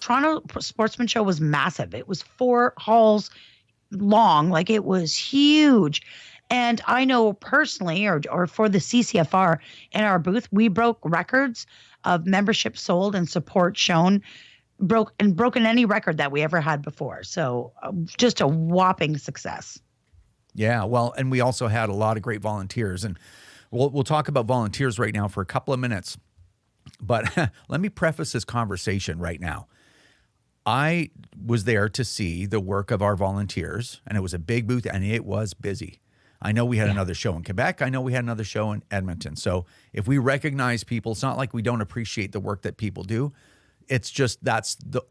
Toronto Sportsman Show was massive. It was 4 halls long, like it was huge. And I know personally, or for the CCFR in our booth, we broke records of membership sold and support shown, broken any record that we ever had before. So just a whopping success. Yeah, well, and we also had a lot of great volunteers, and we'll talk about volunteers right now for a couple of minutes. But let me preface this conversation right now. I was there to see the work of our volunteers, and it was a big booth, and it was busy. I know we had another show in Quebec. I know we had another show in Edmonton. So if we recognize people, it's not like we don't appreciate the work that people do. It's just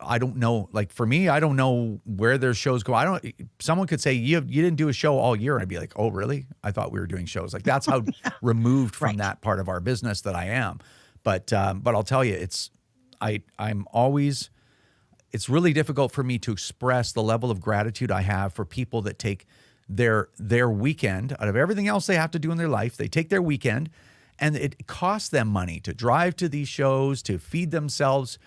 I don't know. Like for me, I don't know where their shows go. Someone could say you didn't do a show all year, and I'd be like, oh really? I thought we were doing shows. Like that's how removed from that part of our business that I am. But I'll tell you, I'm always. It's really difficult for me to express the level of gratitude I have for people that take their weekend out of everything else they have to do in their life. They take their weekend, and it costs them money to drive to these shows, to feed themselves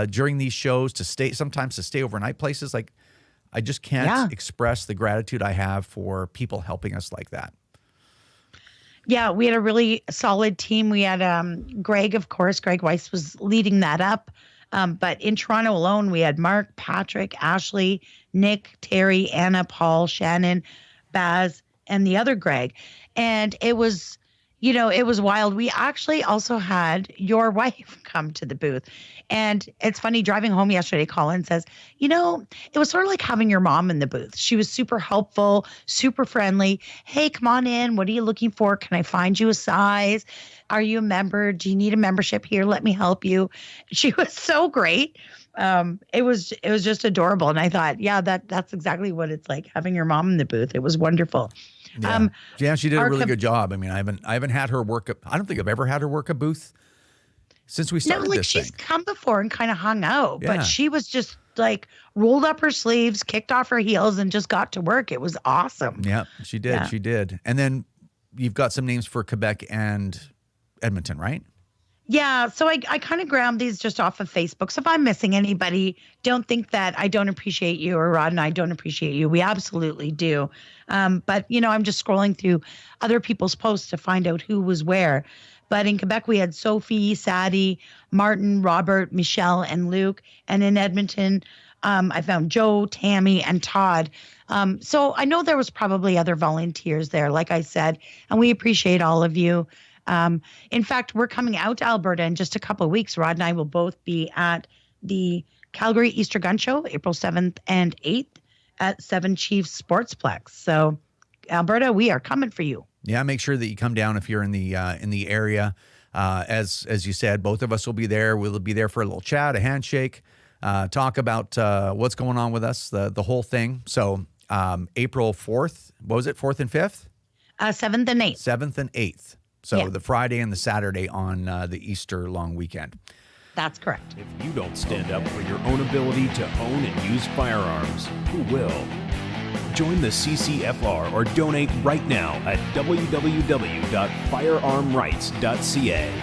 during these shows, sometimes to stay overnight places. Like I just can't express the gratitude I have for people helping us like that. Yeah, we had a really solid team. We had Greg, of course. Greg Weiss was leading that up. But in Toronto alone, we had Mark, Patrick, Ashley, Nick, Terry, Anna, Paul, Shannon, Baz, and the other Greg. And it was, it was wild. We actually also had your wife come to the booth. And it's funny, driving home yesterday, Colin says, it was sort of like having your mom in the booth. She was super helpful, super friendly. Hey, come on in. What are you looking for? Can I find you a size? Are you a member? Do you need a membership here? Let me help you. She was so great. It was just adorable. And I thought, that's exactly what it's like having your mom in the booth. It was wonderful. Yeah, she did a really good job. I mean, I haven't had her work. I don't think I've ever had her work a booth since we started this thing. She's come before and kind of hung out, but she was just like rolled up her sleeves, kicked off her heels, and just got to work. It was awesome. Yeah, she did. Yeah. She did. And then you've got some names for Quebec and Edmonton, right? Yeah, so I kind of grabbed these just off of Facebook. So if I'm missing anybody, don't think that I don't appreciate you or Rod and I don't appreciate you. We absolutely do. But, I'm just scrolling through other people's posts to find out who was where. But in Quebec, we had Sophie, Sadie, Martin, Robert, Michelle, and Luke. And in Edmonton, I found Joe, Tammy, and Todd. So I know there was probably other volunteers there, like I said, and we appreciate all of you. In fact, we're coming out to Alberta in just a couple of weeks. Rod and I will both be at the Calgary Easter Gun Show, April 7th and 8th at Seven Chiefs Sportsplex. So Alberta, we are coming for you. Yeah, make sure that you come down if you're in the area. As you said, both of us will be there. We'll be there for a little chat, a handshake, talk about what's going on with us, the whole thing. So April 4th, what was it, 4th and 5th? 7th and 8th. 7th and 8th. So the Friday and the Saturday on the Easter long weekend. That's correct. If you don't stand up for your own ability to own and use firearms, who will? Join the CCFR or donate right now at www.firearmrights.ca.